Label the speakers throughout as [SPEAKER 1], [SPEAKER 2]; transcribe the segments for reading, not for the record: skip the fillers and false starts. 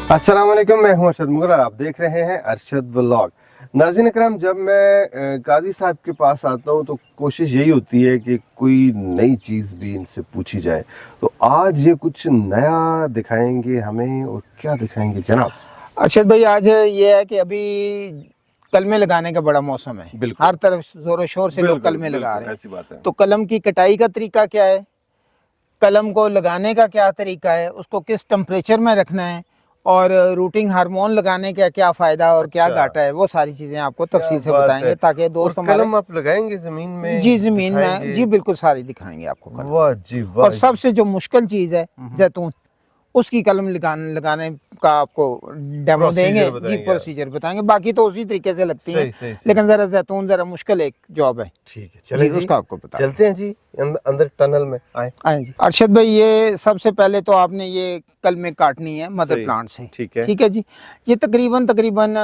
[SPEAKER 1] अस्सलाम वालेकुम, मैं हूं अरशद मुगल और आप देख रहे हैं अरशद व्लॉग। नाज़रीन अकराम, जब मैं काजी साहब के पास आता हूं तो कोशिश यही होती है कि कोई नई चीज़ भी इनसे पूछी जाए। तो आज ये कुछ नया दिखाएंगे हमें, और क्या दिखाएंगे जनाब?
[SPEAKER 2] अरशद भाई, आज ये है कि अभी कलमे लगाने का बड़ा मौसम है।
[SPEAKER 1] बिल्कुल।
[SPEAKER 2] हर तरफ जोरों शोर से लोग कलमे लगा रहे हैं।
[SPEAKER 1] ऐसी बात है।
[SPEAKER 2] तो कलम की कटाई का तरीका क्या है, कलम को लगाने का क्या तरीका है, उसको किस टेम्परेचर में रखना है, और रूटिंग हार्मोन लगाने का क्या फ़ायदा और क्या घाटा है, वो सारी चीज़ें आपको तफसील से बताएंगे ताकि दोस्त हमारे।
[SPEAKER 1] कलम आप लगाएंगे ज़मीन में?
[SPEAKER 2] जी, ज़मीन में, जी बिल्कुल सारी दिखाएंगे आपको कलम।
[SPEAKER 1] वाह जी वाह।
[SPEAKER 2] और सबसे जो मुश्किल चीज़ है जैतून, उसकी कलम लगाने का आपको डेमो देंगे जी, प्रोसीजर बताएंगे। बाकी तो उसी तरीके से लगती है, लेकिन जरा जैतून जरा मुश्किल एक जॉब है।
[SPEAKER 1] ठीक है, चलिए
[SPEAKER 2] उसका आपको बता
[SPEAKER 1] चलते हैं जी अंदर टनल में। आए
[SPEAKER 2] जी। अरशद भाई, ये सबसे पहले तो आपने ये कलमें काटनी है मदर प्लांट से।
[SPEAKER 1] ठीक है।
[SPEAKER 2] ठीक है जी। ये तकरीबन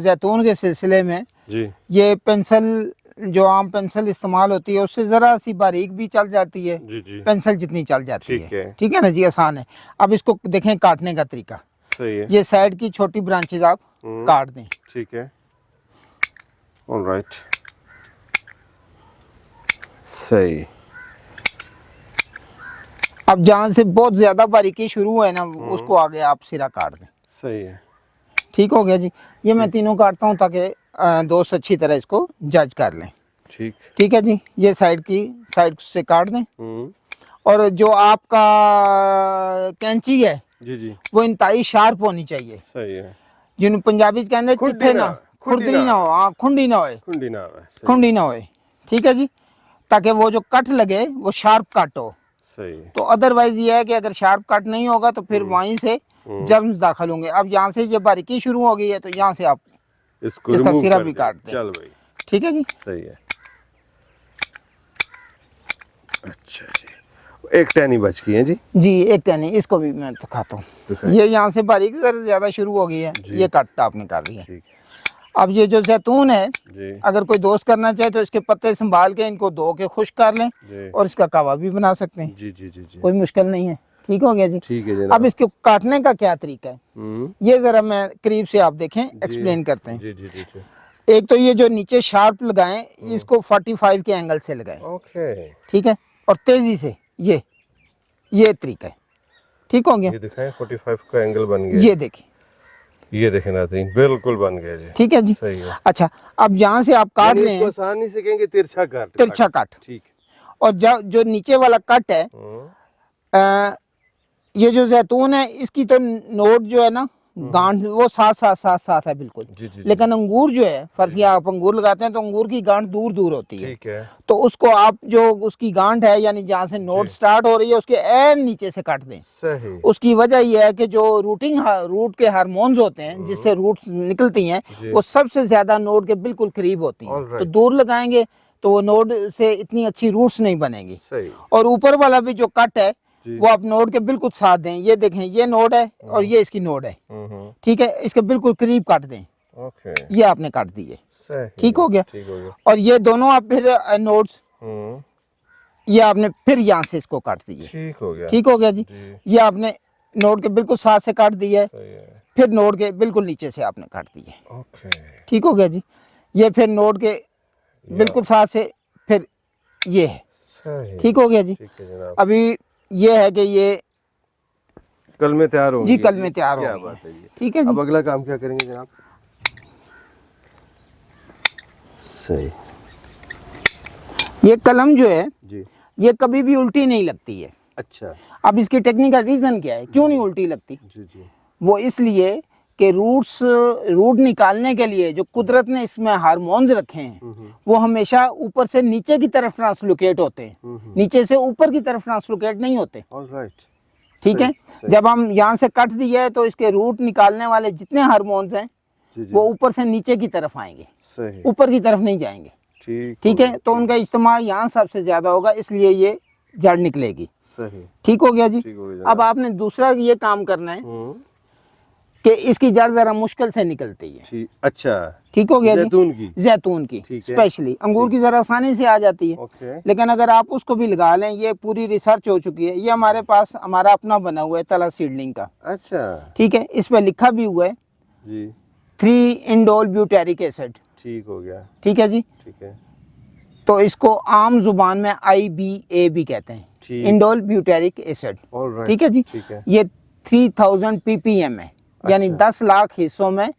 [SPEAKER 2] जैतून के सिलसिले में
[SPEAKER 1] जी,
[SPEAKER 2] ये पेंसिल, जो आम पेंसिल इस्तेमाल होती है, उससे ज़रा सी बारीक भी चल जाती है।
[SPEAKER 1] जी जी,
[SPEAKER 2] पेंसिल जितनी चल जाती है।
[SPEAKER 1] है।
[SPEAKER 2] ठीक है ना जी, आसान है। अब इसको देखें काटने का तरीका।
[SPEAKER 1] सही है।
[SPEAKER 2] ये साइड की छोटी ब्रांचेज आप काट दें।
[SPEAKER 1] ठीक है, ऑलराइट, सही।
[SPEAKER 2] अब जहाँ से बहुत ज़्यादा बारीकी शुरू है ना, उसको आगे आप सिरा काट दें।
[SPEAKER 1] सही है।
[SPEAKER 2] ठीक हो गया जी। ये मैं तीनों काटता हूँ ताकि दोस्त अच्छी तरह इसको जज कर लें। ठीक है जी। ये साइड से काट दें। और जो आपका कैंची है
[SPEAKER 1] जी जी,
[SPEAKER 2] वो इंतहाई शार्प होनी चाहिए।
[SPEAKER 1] सही है।
[SPEAKER 2] जिन पंजाबी कहते हैं चिट्ठे ना, खुरदरी ना हो, हाँ, खुंडी ना होए, खुंडी ना होए। ठीक है जी, ताकि वो जो कट लगे वो शार्प कट हो।
[SPEAKER 1] सही है।
[SPEAKER 2] तो अदरवाइज ये है कि अगर शार्प कट नहीं होगा तो फिर वहीं से जर्म्स दाखिल होंगे। अब यहाँ से ये बारीकी शुरू हो गई है, तो यहाँ से आप इसका सिरा भी काट दें।
[SPEAKER 1] चल भाई,
[SPEAKER 2] ठीक है जी,
[SPEAKER 1] सही है। अच्छा जी, एक टहनी बच गई है जी।
[SPEAKER 2] जी एक टहनी, इसको भी मैं दिखाता हूँ। ये यहाँ से बारीकी ज़्यादा शुरू हो गई है, ये कट आपने कर दी है। अब ये जो जैतून है जी, अगर कोई दोस्त करना चाहे तो इसके पत्ते संभाल के इनको धो के खुश्क कर लें और इसका कहवा भी बना सकते हैं। जी जी जी जी, कोई मुश्किल नहीं है। ठीक हो गया जी। ठीक है जी। अब इसको काटने का क्या तरीका है, ये जरा मैं करीब से आप देखें, एक्सप्लेन करते हैं। जी जी जी जी। एक तो ये जो नीचे शार्प लगाएं, इसको 45 के एंगल से लगाएं। ओके, ठीक है, और तेजी से ये तरीका है। ठीक हो गया।
[SPEAKER 1] ये दिखाएं, 45 का एंगल बन गया।
[SPEAKER 2] ये देखिए,
[SPEAKER 1] ये देखें नाज़रीन, बिल्कुल बन गया जी।
[SPEAKER 2] ठीक है जी, सही है। अच्छा, अब यहाँ से आप काट रहे हैं,
[SPEAKER 1] आसानी से कहेंगे तिरछा काट। ठीक। और
[SPEAKER 2] जो नीचे वाला कट है, ये जो जैतून है, इसकी तो नोट जो है ना, गांठ वो साथ है बिल्कुल। जी जी जी। लेकिन अंगूर जो है, फर्ज किया आप अंगूर लगाते हैं तो अंगूर की गांठ दूर दूर होती है। ठीक है। तो उसको आप जो उसकी गांठ है, यानी जहाँ से नोट स्टार्ट हो रही है, उसके एन नीचे से काट दें। सही। उसकी वजह यह है कि जो रूट के हार्मोन्स होते हैं, जिससे रूट्स निकलती हैं, वो सबसे ज्यादा नोट के बिल्कुल करीब होती हैं। तो दूर लगाएंगे तो वो नोड से इतनी अच्छी रूट्स नहीं बनेगी। सही। और ऊपर वाला भी जो कट है वो आप नोड के बिल्कुल साथ दें। ये देखें, ये नोड है और ये इसकी नोड है। ठीक है, इसके बिल्कुल करीब काट दें। ओके, ये आपने काट दिए। ठीक हो गया। और ये दोनों आप फिर नोड्स, ये आपने फिर यहाँ से इसको काट दिए। ठीक हो गया जी। ये आपने नोड के बिल्कुल साथ से काट दिया है, फिर नोड के बिल्कुल नीचे से आपने काट दिए। ठीक हो गया जी। ये फिर नोड के बिल्कुल साथ से फिर ये है। ठीक हो गया जी। अभी ये है कि ये
[SPEAKER 1] कल में तैयार होंगे
[SPEAKER 2] जी, कल में तैयार हो गई है। ठीक है जी।
[SPEAKER 1] अब अगला काम क्या करेंगे जनाब? सही।
[SPEAKER 2] ये कलम जो है जी, ये कभी भी उल्टी नहीं लगती है। अच्छा। अब इसकी टेक्निकल रीजन क्या है, क्यों नहीं उल्टी लगती? जी जी, वो इसलिए कि रूट निकालने के लिए जो कुदरत ने इसमें हार्मोन्स रखे हैं, वो हमेशा ऊपर से नीचे की तरफ ट्रांसलोकेट होते हैं, नीचे से ऊपर की तरफ ट्रांसलोकेट नहीं होते। ठीक है। जब हम यहाँ से कट दिया है तो इसके रूट निकालने वाले जितने हार्मोन्स हैं वो ऊपर से नीचे की तरफ आएंगे, ऊपर की तरफ नहीं जाएंगे। ठीक है, तो उनका इस्तेमाल यहाँ सबसे ज्यादा होगा, इसलिए ये जड़ निकलेगी। सही। ठीक हो गया जी। अब आपने दूसरा ये काम करना है, कि इसकी जड़ जरा मुश्किल से निकलती है।
[SPEAKER 1] ठीक, अच्छा,
[SPEAKER 2] ठीक हो गया जी।
[SPEAKER 1] जैतून की
[SPEAKER 2] ठीक है। स्पेशली अंगूर की जरा आसानी से आ जाती है।
[SPEAKER 1] ओके।
[SPEAKER 2] लेकिन अगर आप उसको भी लगा लें, ये पूरी रिसर्च हो चुकी है। ये हमारे पास हमारा अपना बना हुआ है तला सीडलिंग का।
[SPEAKER 1] अच्छा,
[SPEAKER 2] ठीक है, इस पे लिखा भी हुआ है
[SPEAKER 1] जी,
[SPEAKER 2] 3 इंडोल ब्यूटेरिक एसिड।
[SPEAKER 1] ठीक हो गया,
[SPEAKER 2] ठीक है जी।
[SPEAKER 1] ठीक है,
[SPEAKER 2] तो इसको आम जुबान में IBA भी कहते हैं,
[SPEAKER 1] ठीक।
[SPEAKER 2] Indole butyric acid.
[SPEAKER 1] ऑलराइट,
[SPEAKER 2] ठीक है जी।
[SPEAKER 1] ठीक है,
[SPEAKER 2] ये 3000 ppm है, यानी
[SPEAKER 1] अच्छा।
[SPEAKER 2] 10 लाख हिस्सों में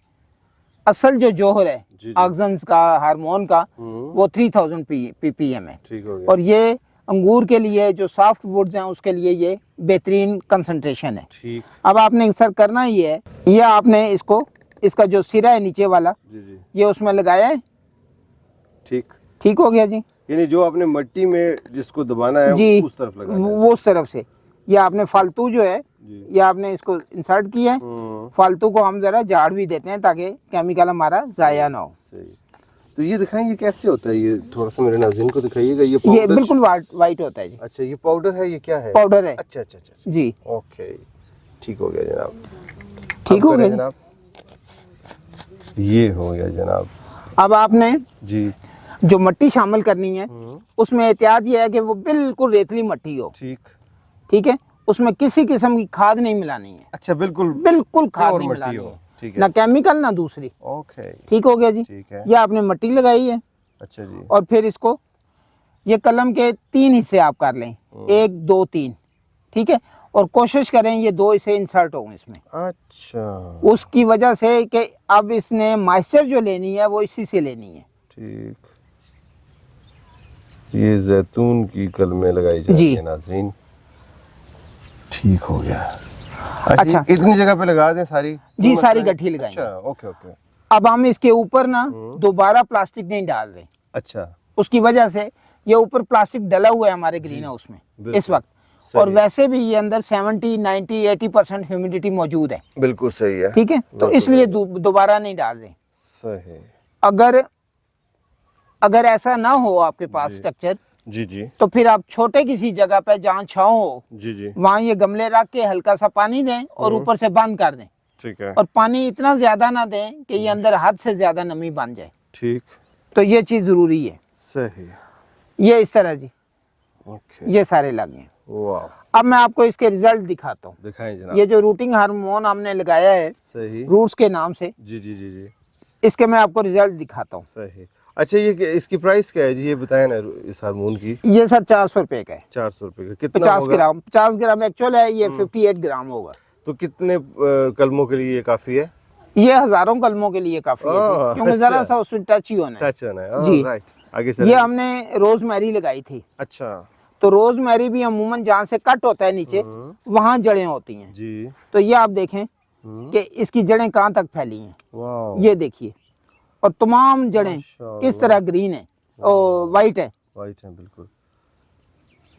[SPEAKER 2] असल जो जोहर है
[SPEAKER 1] जी, जी।
[SPEAKER 2] ऑक्सीजन का, हार्मोन का, वो 3000 ppm है।
[SPEAKER 1] ठीक हो गया,
[SPEAKER 2] और ये अंगूर के लिए जो सॉफ्ट वुड्स हैं उसके लिए ये बेहतरीन कंसंट्रेशन है।
[SPEAKER 1] ठीक,
[SPEAKER 2] अब आपने सर करना ये है, ये आपने इसको, इसका जो सिरा है नीचे वाला,
[SPEAKER 1] जी, जी,
[SPEAKER 2] ये उसमें लगाया है।
[SPEAKER 1] ठीक।
[SPEAKER 2] ठीक हो गया जी।
[SPEAKER 1] यानी जो आपने मिट्टी में जिसको दबाना है
[SPEAKER 2] जी,
[SPEAKER 1] उस तरफ लगाना है।
[SPEAKER 2] वो उस तरफ से। ये आपने फालतू जो है,
[SPEAKER 1] जी।
[SPEAKER 2] ये आपने इसको इंसर्ट किया है। फालतू को हम जरा झाड़ भी देते हैं ताकि केमिकल हमारा जाया ना हो।
[SPEAKER 1] सही। तो ये दिखाएं, ये कैसे होता है? ये थोड़ा सा मेरे नाज़रीन को दिखाइएगा। ये
[SPEAKER 2] ये
[SPEAKER 1] पाउडर,
[SPEAKER 2] बिल्कुल वाइट होता है जी।
[SPEAKER 1] अच्छा, ये पाउडर है, ये क्या है?
[SPEAKER 2] पाउडर है।
[SPEAKER 1] अच्छा, अच्छा, अच्छा, अच्छा।
[SPEAKER 2] जी,
[SPEAKER 1] ओके, ठीक हो गया जनाब।
[SPEAKER 2] ठीक
[SPEAKER 1] अब
[SPEAKER 2] हो
[SPEAKER 1] करें
[SPEAKER 2] गया
[SPEAKER 1] जनाब, ये हो गया जनाब।
[SPEAKER 2] अब आपने
[SPEAKER 1] जी,
[SPEAKER 2] जो मिट्टी शामिल करनी है उसमें एहतियात ये है कि वो बिल्कुल रेतली मिट्टी हो।
[SPEAKER 1] ठीक,
[SPEAKER 2] ठीक है, उसमें किसी किस्म की खाद नहीं मिलानी है।
[SPEAKER 1] अच्छा, बिल्कुल
[SPEAKER 2] बिल्कुल खाद
[SPEAKER 1] प्योर
[SPEAKER 2] नहीं
[SPEAKER 1] मिट्टी
[SPEAKER 2] मिलानी
[SPEAKER 1] हो,
[SPEAKER 2] है,
[SPEAKER 1] ठीक है,
[SPEAKER 2] ना केमिकल ना दूसरी।
[SPEAKER 1] ओके,
[SPEAKER 2] ठीक हो गया जी।
[SPEAKER 1] ठीक है,
[SPEAKER 2] ये आपने मिट्टी लगाई है।
[SPEAKER 1] अच्छा जी,
[SPEAKER 2] और फिर इसको, ये कलम के 3 हिस्से आप कर लें, 1 2 3। ठीक है, और कोशिश करें ये 2 हिस्से इंसर्ट हों इसमें।
[SPEAKER 1] अच्छा,
[SPEAKER 2] उसकी वजह से कि अब इसने मॉइस्चर जो लेनी है वो इसी से लेनी है।
[SPEAKER 1] ठीक। ये जैतून की कलमें लगाई जाती
[SPEAKER 2] जी।
[SPEAKER 1] है नाज़रीन। ठीक हो गया।
[SPEAKER 2] अच्छा,
[SPEAKER 1] इतनी जगह पे लगा दें सारी?
[SPEAKER 2] जी,
[SPEAKER 1] तो
[SPEAKER 2] सारी
[SPEAKER 1] मसला है?
[SPEAKER 2] गठरी लगाएंगे।
[SPEAKER 1] अच्छा, ओके, ओके,
[SPEAKER 2] अब हम इसके ऊपर ना दोबारा प्लास्टिक नहीं डाल रहे।
[SPEAKER 1] अच्छा,
[SPEAKER 2] उसकी वजह से ये ऊपर प्लास्टिक डला हुआ है हमारे ग्रीन हाउस में
[SPEAKER 1] बिल्कुल,
[SPEAKER 2] इस वक्त।
[SPEAKER 1] सही
[SPEAKER 2] और
[SPEAKER 1] है।
[SPEAKER 2] वैसे भी ये अंदर 70 90 80% ह्यूमिडिटी मौजूद है।
[SPEAKER 1] बिल्कुल सही है।
[SPEAKER 2] ठीक है, तो
[SPEAKER 1] बिल्कुल
[SPEAKER 2] इसलिए
[SPEAKER 1] सही।
[SPEAKER 2] दोबारा नहीं डाल रहे।
[SPEAKER 1] सही।
[SPEAKER 2] अगर ऐसा ना हो आपके पास स्ट्रक्चर,
[SPEAKER 1] जी, जी,
[SPEAKER 2] तो फिर आप छोटे किसी जगह पे जहाँ छाँव हो,
[SPEAKER 1] जी, जी,
[SPEAKER 2] वहाँ ये गमले रख के हल्का सा पानी दें और ऊपर से बंद कर दें।
[SPEAKER 1] ठीक है,
[SPEAKER 2] और पानी इतना ज्यादा ना दें कि ये अंदर हद से ज्यादा नमी बन जाए।
[SPEAKER 1] ठीक,
[SPEAKER 2] तो ये चीज जरूरी है।
[SPEAKER 1] सही,
[SPEAKER 2] ये इस तरह जी,
[SPEAKER 1] ओके,
[SPEAKER 2] ये सारे लगे हैं।
[SPEAKER 1] वाह,
[SPEAKER 2] अब मैं आपको इसके रिजल्ट दिखाता हूँ।
[SPEAKER 1] दिखाएं जनाब।
[SPEAKER 2] ये जो रूटिंग हार्मोन हमने लगाया है
[SPEAKER 1] सही,
[SPEAKER 2] रूट्स के नाम से,
[SPEAKER 1] जी, जी, जी, जी,
[SPEAKER 2] इसके मैं आपको रिजल्ट दिखाता हूँ।
[SPEAKER 1] सही। अच्छा, इसकी प्राइस क्या है जी? ये बताएं ना, इस हार्मोन की।
[SPEAKER 2] ये सर 400 रुपए का है।
[SPEAKER 1] 400 रुपए का कितना
[SPEAKER 2] 50
[SPEAKER 1] होगा?
[SPEAKER 2] ग्राम, 50 ग्राम एक्चुअल है, ये 58 ग्राम होगा।
[SPEAKER 1] तो कितने कलमों के लिए ये काफी है?
[SPEAKER 2] ये हजारों कलमों के लिए काफी है जी, क्योंकि जरा
[SPEAKER 1] अच्छा।
[SPEAKER 2] सा उसमें टच ही होना है।
[SPEAKER 1] टच होना है,
[SPEAKER 2] जी।
[SPEAKER 1] राइट, आगे
[SPEAKER 2] ये
[SPEAKER 1] चलिए।
[SPEAKER 2] हमने रोजमेरी लगाई थी।
[SPEAKER 1] अच्छा,
[SPEAKER 2] तो रोजमेरी भी अमूमन जहाँ से कट होता है नीचे, वहाँ जड़ें होती हैं।
[SPEAKER 1] जी,
[SPEAKER 2] तो ये आप देखें कि इसकी जड़ें कहाँ तक फैली हैं।
[SPEAKER 1] वाह,
[SPEAKER 2] ये देखिए, और तमाम जड़ें
[SPEAKER 1] माशाल्लाह।
[SPEAKER 2] किस तरह ग्रीन है और वाइट है।
[SPEAKER 1] वाइट है बिल्कुल।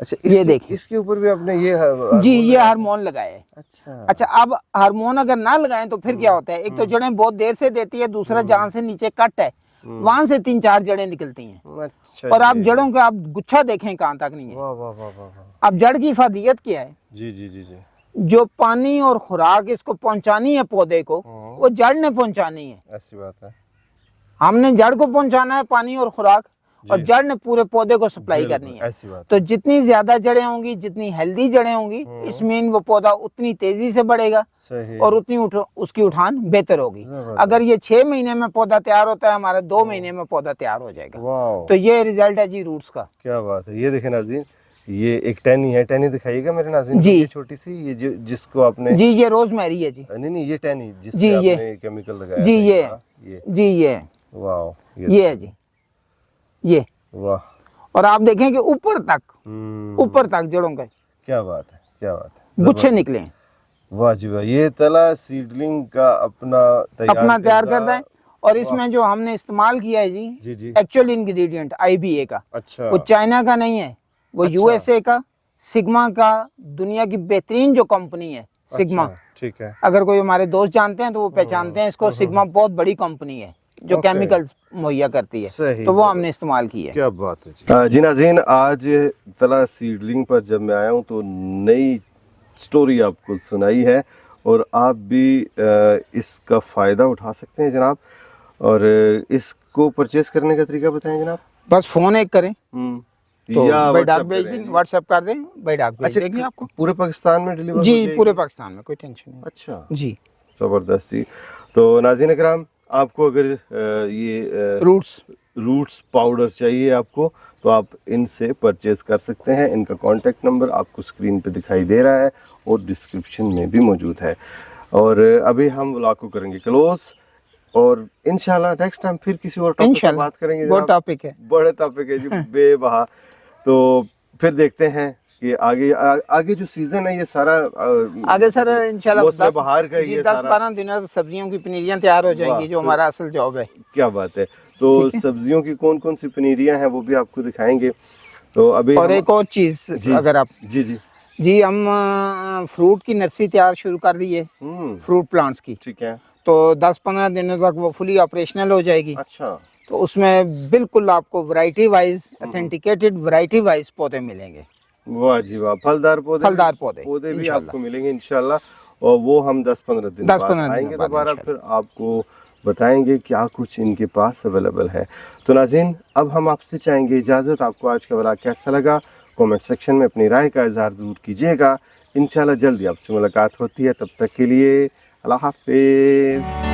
[SPEAKER 1] अच्छा,
[SPEAKER 2] ये देखिए,
[SPEAKER 1] इसके ऊपर भी आपने ये
[SPEAKER 2] जी, ये हार्मोन लगाया है।
[SPEAKER 1] अच्छा,
[SPEAKER 2] अच्छा, अब हार्मोन अगर ना लगाएं तो फिर क्या होता है? एक तो जड़ें बहुत देर से देती है, दूसरा जहाँ से नीचे कट है वहां से 3-4 जड़ें निकलती हैं।
[SPEAKER 1] अच्छा,
[SPEAKER 2] और आप
[SPEAKER 1] जी।
[SPEAKER 2] जड़ों का आप गुच्छा देखें कहाँ तक नहीं है।
[SPEAKER 1] वाह, वाह, वाह, वाह, वाह,
[SPEAKER 2] अब जड़ की इफादियत क्या है?
[SPEAKER 1] जी, जी, जी, जी,
[SPEAKER 2] जो पानी और खुराक इसको पहुंचानी है पौधे को, वो जड़ ने पहुंचानी है।
[SPEAKER 1] ऐसी बात है।
[SPEAKER 2] हमने जड़ को पहुंचाना है पानी और खुराक, और जड़ ने पूरे पौधे को सप्लाई
[SPEAKER 1] बिल्कुल,
[SPEAKER 2] करनी है।
[SPEAKER 1] ऐसी बात
[SPEAKER 2] तो जितनी ज्यादा जड़ें होंगी, जितनी हेल्दी जड़ें होंगी, इसमें वो पौधा उतनी तेजी से बढ़ेगा
[SPEAKER 1] सही।
[SPEAKER 2] और उतनी उसकी उठान बेहतर होगी।
[SPEAKER 1] जबरदस्त।
[SPEAKER 2] अगर ये 6 महीने में पौधा तैयार होता है, हमारा 2 महीने में पौधा तैयार हो जाएगा।
[SPEAKER 1] वाह,
[SPEAKER 2] तो ये रिजल्ट है जी रूट्स का।
[SPEAKER 1] क्या बात है। ये देखें नाज़रीन, ये एक टहनी है। टहनी दिखाइएगा मेरे नाज़रीन को,
[SPEAKER 2] जी।
[SPEAKER 1] ये छोटी सी, ये जिसको आपने,
[SPEAKER 2] जी, ये रोजमेरी है जी।
[SPEAKER 1] नहीं नहीं, ये टहनी जिस
[SPEAKER 2] जी,
[SPEAKER 1] पे
[SPEAKER 2] ये।
[SPEAKER 1] आपने केमिकल लगाया
[SPEAKER 2] जी,
[SPEAKER 1] था,
[SPEAKER 2] ये।
[SPEAKER 1] ये,
[SPEAKER 2] जी, ये
[SPEAKER 1] वाह,
[SPEAKER 2] ये है जी, ये।
[SPEAKER 1] वाह,
[SPEAKER 2] और आप देखें कि ऊपर तक जड़ों के
[SPEAKER 1] क्या बात है, क्या बात है,
[SPEAKER 2] गुच्छे निकले हैं।
[SPEAKER 1] वाह जी वाह। ये तला सीडलिंग का अपना
[SPEAKER 2] तैयार करता है। और इसमें जो हमने इस्तेमाल किया है जी,
[SPEAKER 1] जी, जी,
[SPEAKER 2] एक्चुअल इंग्रेडिएंट IBA का,
[SPEAKER 1] अच्छा,
[SPEAKER 2] वो चाइना का नहीं है, वो
[SPEAKER 1] अच्छा।
[SPEAKER 2] USA का, सिग्मा का, दुनिया की बेहतरीन जो कंपनी है सिग्मा।
[SPEAKER 1] अच्छा, ठीक है,
[SPEAKER 2] अगर कोई हमारे दोस्त जानते हैं तो वो पहचानते हैं इसको। सिग्मा बहुत बड़ी कंपनी है जो
[SPEAKER 1] ओके।
[SPEAKER 2] केमिकल्स मुहैया करती है।
[SPEAKER 1] सही,
[SPEAKER 2] तो वो
[SPEAKER 1] सही।
[SPEAKER 2] हमने इस्तेमाल किया है।
[SPEAKER 1] क्या बात है जी। जी नाज़रीन, आज तला सीडलिंग पर जब मैं आया हूँ तो नई स्टोरी आपको सुनाई है, और आप भी इसका फ़ायदा उठा सकते हैं जनाब। और इसको परचेस करने का तरीका बताएं जनाब।
[SPEAKER 2] बस फोन एक करें तो
[SPEAKER 1] या
[SPEAKER 2] बाई डाक
[SPEAKER 1] WhatsApp
[SPEAKER 2] भेज
[SPEAKER 1] करें।
[SPEAKER 2] देंगे, व्हाट्सएप कर दें, बाई डाक भेज
[SPEAKER 1] अच्छा,
[SPEAKER 2] देंगे आपको।
[SPEAKER 1] पूरे पाकिस्तान में डिलीवर हो
[SPEAKER 2] जी
[SPEAKER 1] जाएगी?
[SPEAKER 2] पूरे पाकिस्तान में, कोई टेंशन नहीं।
[SPEAKER 1] अच्छा,
[SPEAKER 2] जी
[SPEAKER 1] ज़बरदस्त जी। तो नाज़रीन इकराम, आपको अगर ये रूट्स पाउडर चाहिए आपको, तो आप इनसे परचेज़ कर सकते हैं। इनका कॉन्टैक्ट नंबर आपको स्क्रीन पे दिखाई दे रहा है और डिस्क्रिप्शन में भी मौजूद है। और अभी हम व्लॉग को करेंगे क्लोज, और इंशाल्लाह नेक्स्ट टाइम फिर किसी और टॉपिक पर बात करेंगे।
[SPEAKER 2] वो टॉपिक है,
[SPEAKER 1] बड़े टॉपिक है जी, बेबहा। तो फिर देखते हैं कि आगे जो सीजन है ये सारा
[SPEAKER 2] आगे सर इंशाल्लाह
[SPEAKER 1] मौसम बहार का ये
[SPEAKER 2] 10-12 दिनों तक सब्जियों की पनीरियां तैयार हो जाएंगी, जो हमारा असल जॉब है।
[SPEAKER 1] क्या बात है। तो सब्जियों की कौन कौन सी पनीरियां हैं वो भी आपको दिखाएंगे। तो अभी
[SPEAKER 2] और एक और चीज, अगर आप जी हम फ्रूट की नर्सरी तैयार शुरू कर दी है, फ्रूट प्लांट्स की।
[SPEAKER 1] ठीक है।
[SPEAKER 2] तो 10-15 दिनों तक वो फुली ऑपरेशनल हो जाएगी।
[SPEAKER 1] अच्छा।
[SPEAKER 2] तो उसमें बिल्कुल आपको variety wise, authenticated variety wise पौधे मिलेंगे।
[SPEAKER 1] वाह जी वाह, फलदार पौधे भी आपको मिलेंगे इंशाल्लाह। और वो हम 10-15 दिन बाद आएंगे दोबारा, फिर आपको बताएंगे क्या कुछ इनके पास अवेलेबल है। तो नाज़रीन, अब हम आपसे चाहेंगे इजाज़त। आपको आज का व्लॉग कैसा लगा कमेंट सेक्शन में अपनी राय का इजहार ज़रूर कीजिएगा। इंशाल्लाह जल्दी आपसे मुलाकात होती है, तब तक के लिए अल्लाह हाफिज़।